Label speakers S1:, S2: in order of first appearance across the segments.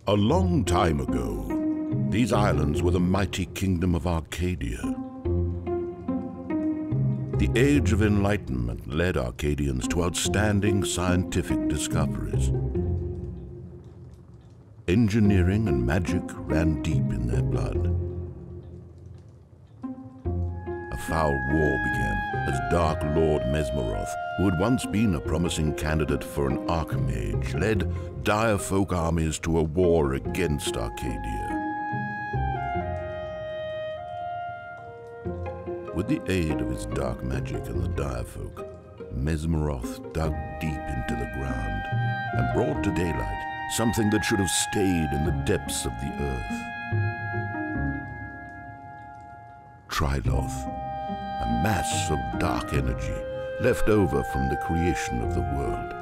S1: A long time ago, these islands were the mighty kingdom of Arcadia. The Age of Enlightenment led Arcadians to outstanding scientific discoveries. Engineering and magic ran deep in their blood. A foul war began as Dark Lord Mesmeroth, who had once been a promising candidate for an Archmage, led dire folk armies to a war against Arcadia. With the aid of his dark magic and the dire folk, Mesmeroth dug deep into the ground and brought to daylight something that should have stayed in the depths of the earth. Tryloth, a mass of dark energy left over from the creation of the world.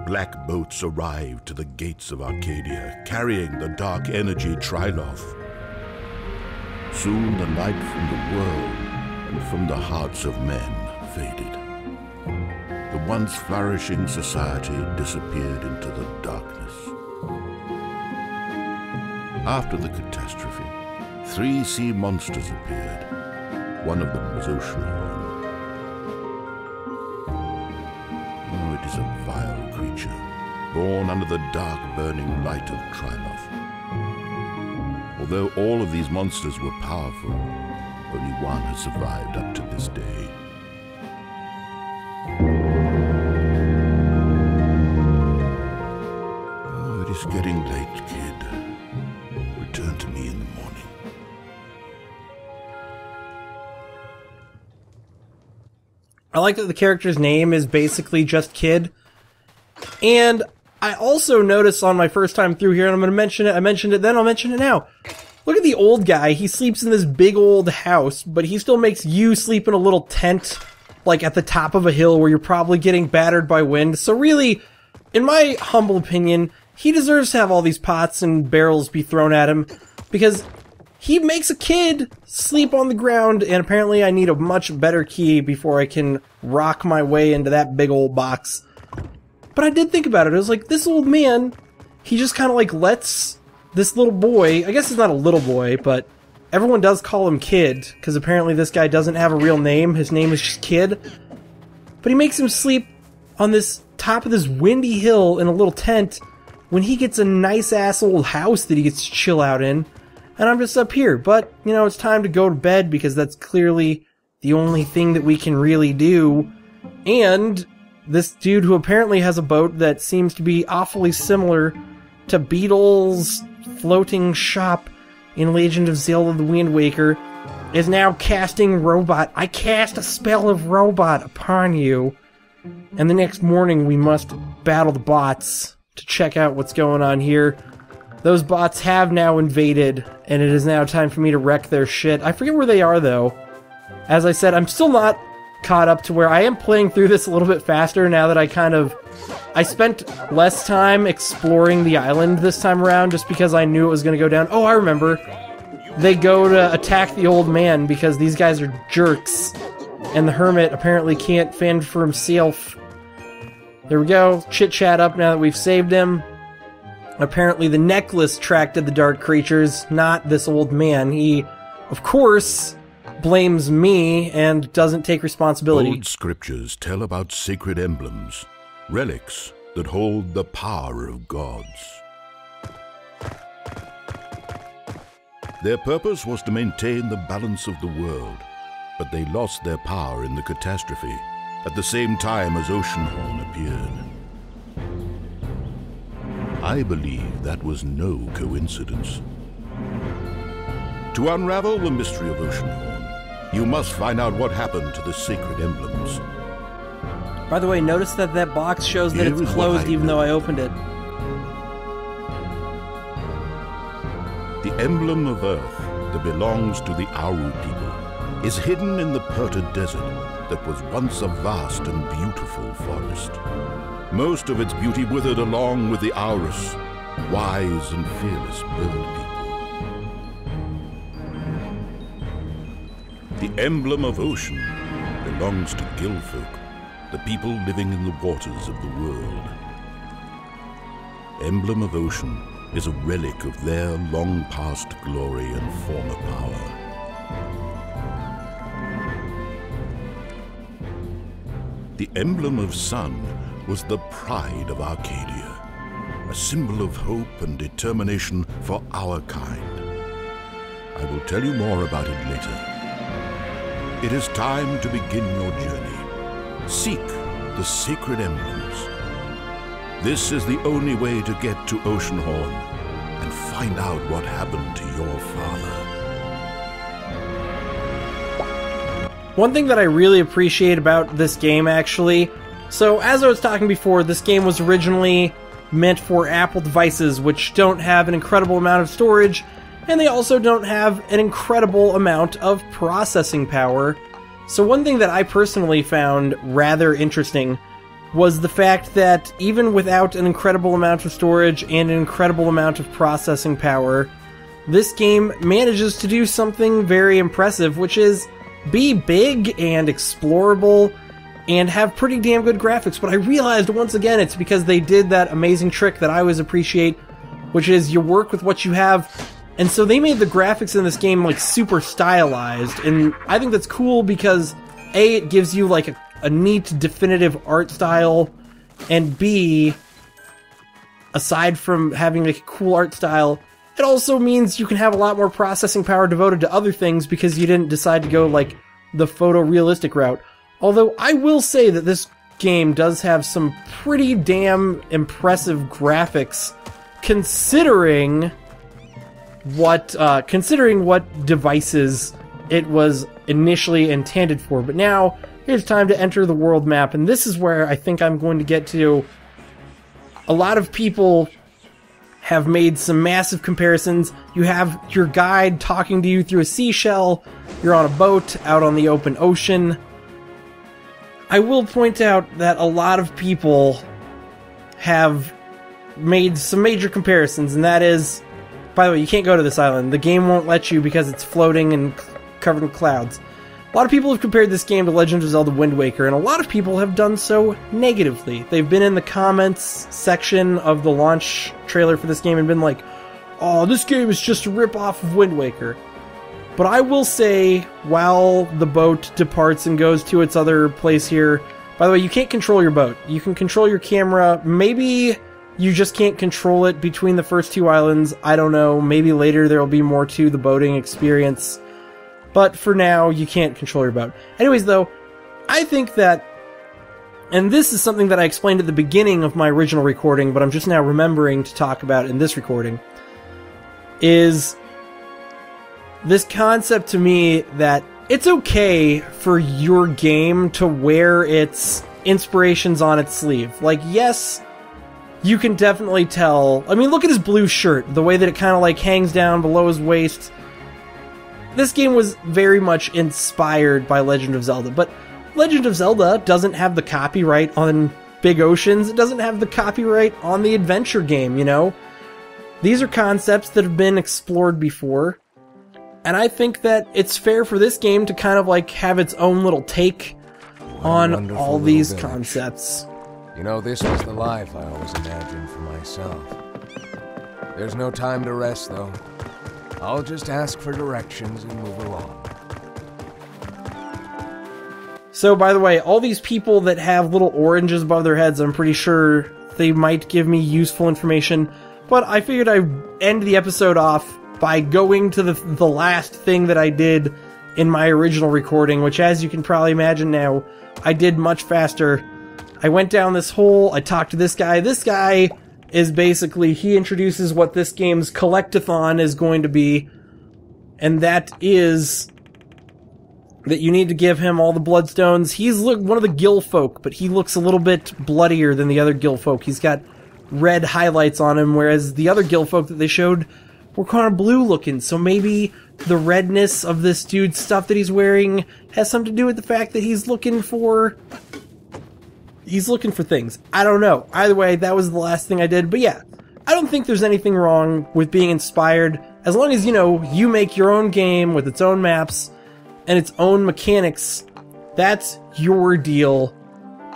S1: Black boats arrived to the gates of Arcadia, carrying the dark energy Tryloth. Soon the light from the world and from the hearts of men faded. The once flourishing society disappeared into the darkness. After the catastrophe, 3 sea monsters appeared. One of them was Oceanhorn. Oh, it is a vile creature, born under the dark burning light of Tryloth. Although all of these monsters were powerful, only one has survived up to this day. Oh, it is getting late, kid. Return to me in the morning.
S2: I like that the character's name is basically just Kid. And I also noticed on my first time through here, and I'm going to mention it, I mentioned it then, I'll mention it now. Look at the old guy. He sleeps in this big old house, but he still makes you sleep in a little tent, like at the top of a hill where you're probably getting battered by wind. So really, in my humble opinion, he deserves to have all these pots and barrels be thrown at him, because he makes a kid sleep on the ground, and apparently I need a much better key before I can rock my way into that big old box. But I did think about it. I was like, this old man, he just kind of like lets this little boy, I guess he's not a little boy, but everyone does call him Kid, because apparently this guy doesn't have a real name. His name is just Kid. But he makes him sleep on this top of this windy hill in a little tent when he gets a nice-ass old house that he gets to chill out in. And I'm just up here. But, you know, it's time to go to bed because that's clearly the only thing that we can really do. And this dude who apparently has a boat that seems to be awfully similar to Beetle's floating shop in Legend of Zelda the Windwaker is now casting robot. I cast a spell of robot upon you. And the next morning we must battle the bots to check out what's going on here. Those bots have now invaded, and it is now time for me to wreck their shit. I forget where they are, though. As I said, I'm still not caught up to where I am playing through this a little bit faster now that I spent less time exploring the island this time around just because I knew it was going to go down. Oh, I remember. They go to attack the old man because these guys are jerks, and the hermit apparently can't fend for himself. There we go. Chit-chat up now that we've saved him. Apparently the necklace attracted the dark creatures, not this old man. He, of course, blames me and doesn't take responsibility.
S1: Old scriptures tell about sacred emblems, relics that hold the power of gods. Their purpose was to maintain the balance of the world, but they lost their power in the catastrophe at the same time as Oceanhorn appeared. I believe that was no coincidence. To unravel the mystery of Oceanhorn, you must find out what happened to the sacred emblems.
S2: By the way, notice that that box shows that it's closed even though I opened it.
S1: The emblem of Earth that belongs to the Auru people is hidden in the Perta Desert that was once a vast and beautiful forest. Most of its beauty withered along with the Aurus, wise and fearless bird people. The emblem of ocean belongs to Gilfolk, the people living in the waters of the world. emblem of Ocean is a relic of their long-past glory and former power. The emblem of Sun was the pride of Arcadia, a symbol of hope and determination for our kind. I will tell you more about it later. It is time to begin your journey. Seek the sacred emblems. This is the only way to get to Oceanhorn and find out what happened to your father.
S2: One thing that I really appreciate about this game, actually, so as I was talking before, this game was originally meant for Apple devices, which don't have an incredible amount of storage, and they also don't have an incredible amount of processing power. So one thing that I personally found rather interesting was the fact that even without an incredible amount of storage and an incredible amount of processing power, this game manages to do something very impressive, which is be big and explorable and have pretty damn good graphics. But I realized once again it's because they did that amazing trick that I always appreciate, which is you work with what you have. And so they made the graphics in this game like super stylized, and I think that's cool because A, it gives you like a neat definitive art style, and B, aside from having like a cool art style, it also means you can have a lot more processing power devoted to other things because you didn't decide to go like the photorealistic route. Although I will say that this game does have some pretty damn impressive graphics considering what devices it was initially intended for. But now here's time to enter the world map, and this is where I think I'm going to get to. A lot of people have made some massive comparisons. You have your guide talking to you through a seashell. You're on a boat out on the open ocean. I will point out that a lot of people have made some major comparisons, and that is, by the way, you can't go to this island. The game won't let you because it's floating and covered in clouds. A lot of people have compared this game to Legend of Zelda Wind Waker, and a lot of people have done so negatively. They've been in the comments section of the launch trailer for this game and been like, oh, this game is just a rip-off of Wind Waker. But I will say, while the boat departs and goes to its other place here, by the way, you can't control your boat. You can control your camera. Maybe you just can't control it between the first two islands. I don't know. Maybe later there will be more to the boating experience. But for now, you can't control your boat. Anyways, though, I think that, and this is something that I explained at the beginning of my original recording, but I'm just now remembering to talk about in this recording, is this concept to me that it's okay for your game to wear its inspirations on its sleeve. Like, yes, you can definitely tell. I mean, look at his blue shirt, the way that it kind of like hangs down below his waist. This game was very much inspired by Legend of Zelda, but Legend of Zelda doesn't have the copyright on big oceans. It doesn't have the copyright on the adventure game, you know? These are concepts that have been explored before, and I think that it's fair for this game to kind of like have its own little take on all these concepts.
S3: You know, this was the life I always imagined for myself. There's no time to rest, though. I'll just ask for directions and move along.
S2: So, by the way, all these people that have little oranges above their heads, I'm pretty sure they might give me useful information, but I figured I'd end the episode off by going to the last thing that I did in my original recording, which, as you can probably imagine now, I did much faster. I went down this hole, I talked to this guy. This guy is basically, he introduces what this game's collectathon is going to be, and that is that you need to give him all the bloodstones. He's one of the gill folk, but he looks a little bit bloodier than the other gill folk. He's got red highlights on him, whereas the other gill folk that they showed were kind of blue looking, so maybe the redness of this dude's stuff that he's wearing has something to do with the fact that he's looking for things. I don't know. Either way, that was the last thing I did. But yeah, I don't think there's anything wrong with being inspired. As long as, you know, you make your own game with its own maps and its own mechanics, that's your deal.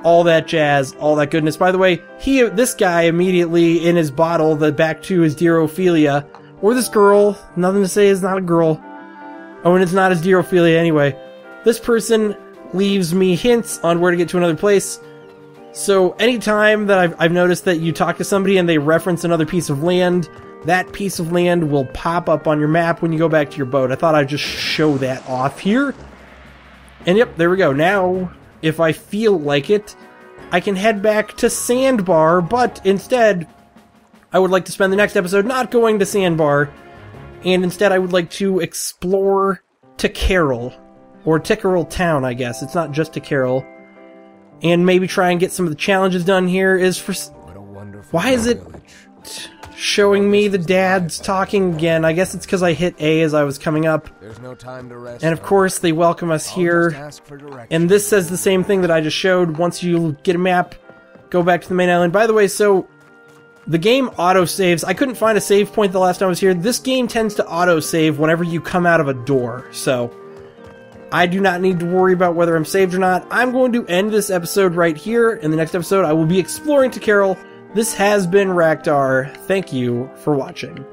S2: all that jazz, all that goodness. By the way, this guy immediately in his bottle, back to his dear Ophelia, or this girl, nothing to say is not a girl. Oh, and it's not his dear Ophelia anyway. This person leaves me hints on where to get to another place. So anytime that I've noticed that you talk to somebody and they reference another piece of land, that piece of land will pop up on your map when you go back to your boat. I thought I'd just show that off here. And yep, there we go. Now, if I feel like it, I can head back to Sandbar, but instead, I would like to spend the next episode not going to Sandbar, and instead I would like to explore Carroll, or Tickerel Town, I guess. It's not just Carroll. And maybe try and get some of the challenges done here.
S3: What a wonderful
S2: Why is it showing me the dads talking again? I guess it's because I hit A as I was coming up.
S3: There's no time to rest.
S2: And of course, they welcome us here. And this says the same thing that I just showed. Once you get a map, go back to the main island. By the way, so the game auto-saves. I couldn't find a save point the last time I was here. This game tends to auto-save whenever you come out of a door. So I do not need to worry about whether I'm saved or not. I'm going to end this episode right here. In the next episode, I will be exploring Carroll. This has been Raktar. Thank you for watching.